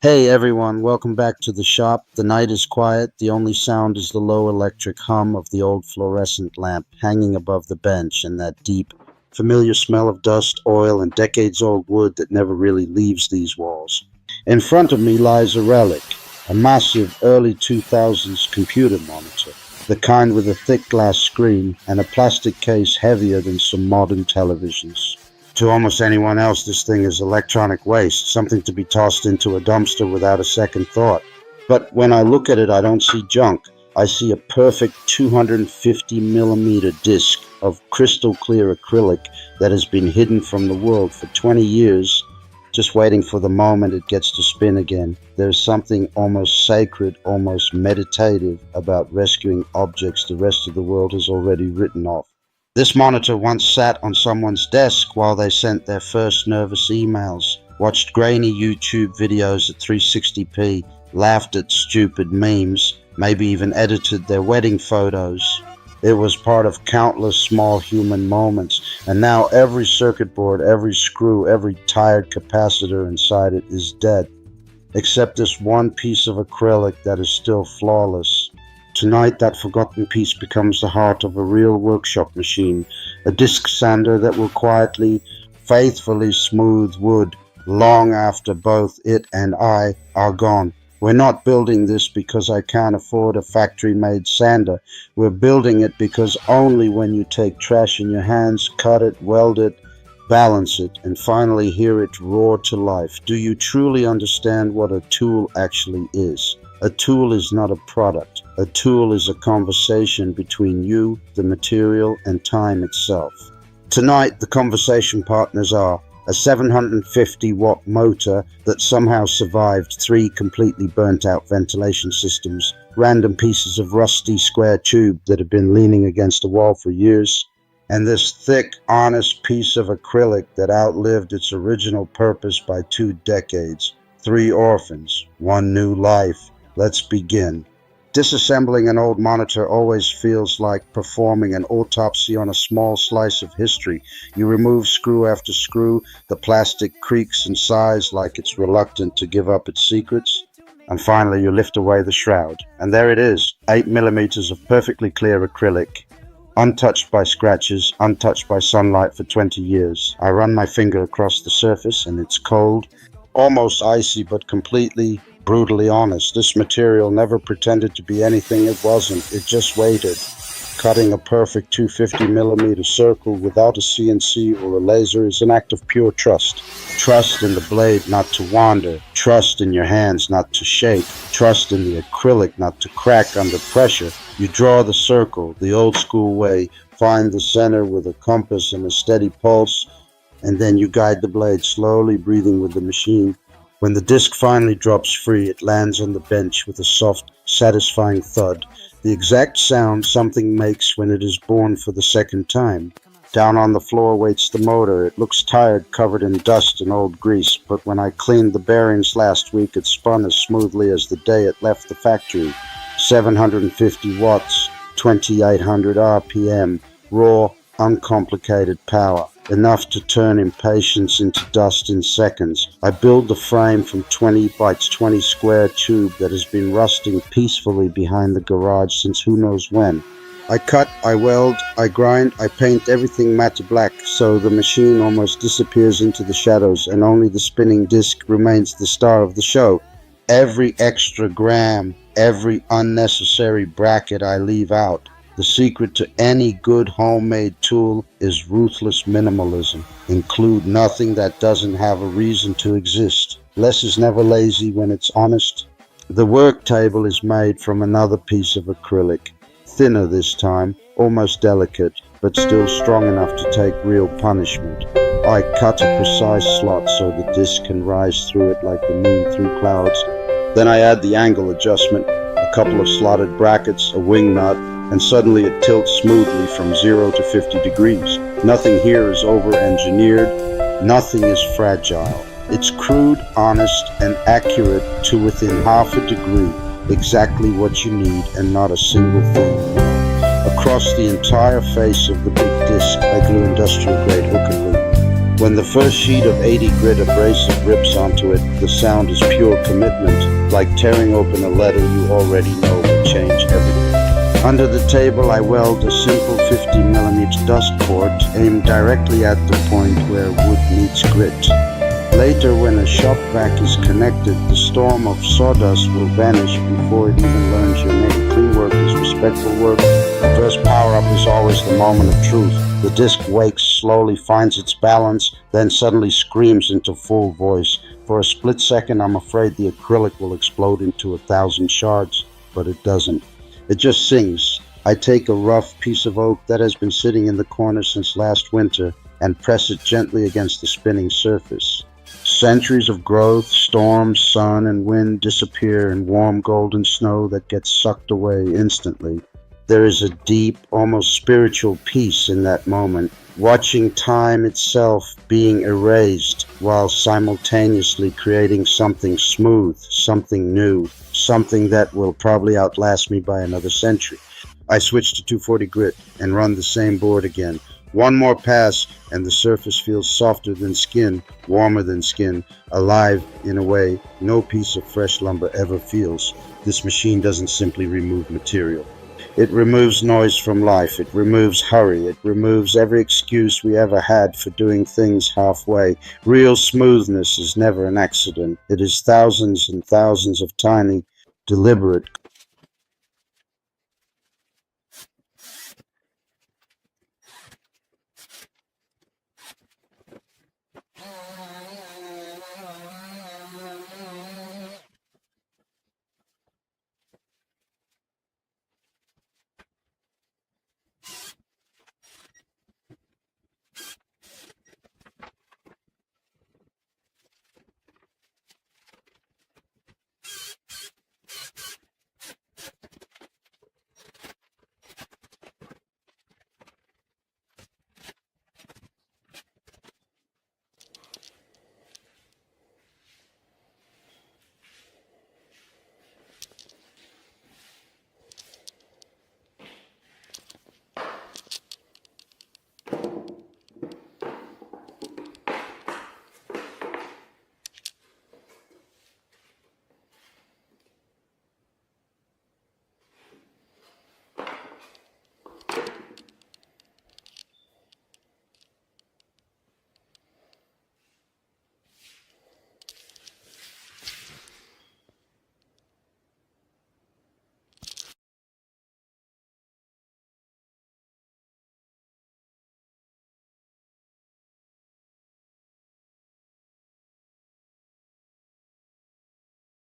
Hey everyone, welcome back to the shop. The night is quiet. The only sound is the low electric hum of the old fluorescent lamp hanging above the bench and that deep, familiar smell of dust, oil, and decades old wood that never really leaves these walls. In front of me lies a relic, a massive early 2000s computer monitor, the kind with a thick glass screen and a plastic case heavier than some modern televisions. To almost anyone else, this thing is electronic waste, something to be tossed into a dumpster without a second thought. But when I look at it, I don't see junk. I see a perfect 250 millimeter disc of crystal clear acrylic that has been hidden from the world for 20 years, just waiting for the moment it gets to spin again. There's something almost sacred, almost meditative about rescuing objects the rest of the world has already written off. This monitor once sat on someone's desk while they sent their first nervous emails, watched grainy YouTube videos at 360p, laughed at stupid memes, maybe even edited their wedding photos. It was part of countless small human moments, and now every circuit board, every screw, every tired capacitor inside it is dead, except this one piece of acrylic that is still flawless. Tonight, that forgotten piece becomes the heart of a real workshop machine, a disc sander that will quietly, faithfully smooth wood long after both it and I are gone. We're not building this because I can't afford a factory-made sander. We're building it because only when you take trash in your hands, cut it, weld it, balance it, and finally hear it roar to life, do you truly understand what a tool actually is. A tool is not a product. A tool is a conversation between you, the material, and time itself. Tonight, the conversation partners are a 750-watt motor that somehow survived 3 completely burnt-out ventilation systems, random pieces of rusty square tube that have been leaning against a wall for years, and this thick, honest piece of acrylic that outlived its original purpose by 2 decades. 3 orphans, 1 new life. Let's begin. Disassembling an old monitor always feels like performing an autopsy on a small slice of history. You remove screw after screw, the plastic creaks and sighs like it's reluctant to give up its secrets, and finally you lift away the shroud. And there it is, 8 millimeters of perfectly clear acrylic, untouched by scratches, untouched by sunlight for 20 years. I run my finger across the surface and it's cold, almost icy, but completely brutally honest. This material never pretended to be anything it wasn't. It just waited, cutting a perfect 250 millimeter circle without a CNC or a laser is an act of pure trust. Trust in the blade not to wander, trust in your hands not to shake, trust in the acrylic not to crack under pressure. You draw the circle the old school way, find the center with a compass and a steady pulse, and then you guide the blade slowly, breathing with the machine. When the disc finally drops free, it lands on the bench with a soft, satisfying thud, the exact sound something makes when it is born for the second time. Down on the floor waits the motor. It looks tired, covered in dust and old grease, but when I cleaned the bearings last week, it spun as smoothly as the day it left the factory. 750 watts, 2800 RPM, raw, uncomplicated power. Enough to turn impatience into dust in seconds. I build the frame from 20 by 20 square tube that has been rusting peacefully behind the garage since who knows when. I cut, I weld, I grind, I paint everything matte black so the machine almost disappears into the shadows and only the spinning disc remains the star of the show. Every extra gram, every unnecessary bracket I leave out. The secret to any good homemade tool is ruthless minimalism. Include nothing that doesn't have a reason to exist. Less is never lazy when it's honest. The work table is made from another piece of acrylic, thinner this time, almost delicate, but still strong enough to take real punishment. I cut a precise slot so the disc can rise through it like the moon through clouds. Then I add the angle adjustment, a couple of slotted brackets, a wing nut, and suddenly it tilts smoothly from 0 to 50 degrees. Nothing here is over-engineered, nothing is fragile. It's crude, honest, and accurate to within half a degree, exactly what you need and not a single thing. Across the entire face of the big disc, I glue industrial-grade hook and loop. When the first sheet of 80 grit abrasive rips onto it, the sound is pure commitment, like tearing open a letter you already know will change everything. Under the table, I weld a simple 50mm dust port aimed directly at the point where wood meets grit. Later, when a shop vac is connected, the storm of sawdust will vanish before it even learns your name. Clean work is respectful work. The first power-up is always the moment of truth. The disc wakes, slowly finds its balance, then suddenly screams into full voice. For a split second, I'm afraid the acrylic will explode into 1,000 shards, but it doesn't. It just sings. I take a rough piece of oak that has been sitting in the corner since last winter and press it gently against the spinning surface. Centuries of growth, storms, sun, and wind disappear in warm golden snow that gets sucked away instantly. There is a deep, almost spiritual peace in that moment, watching time itself being erased while simultaneously creating something smooth, something new, something that will probably outlast me by another century. I switch to 240 grit and run the same board again. One more pass and the surface feels softer than skin, warmer than skin, alive in a way no piece of fresh lumber ever feels. This machine doesn't simply remove material. It removes noise from life. It removes hurry. It removes every excuse we ever had for doing things halfway. Real smoothness is never an accident. It is thousands and thousands of tiny, deliberate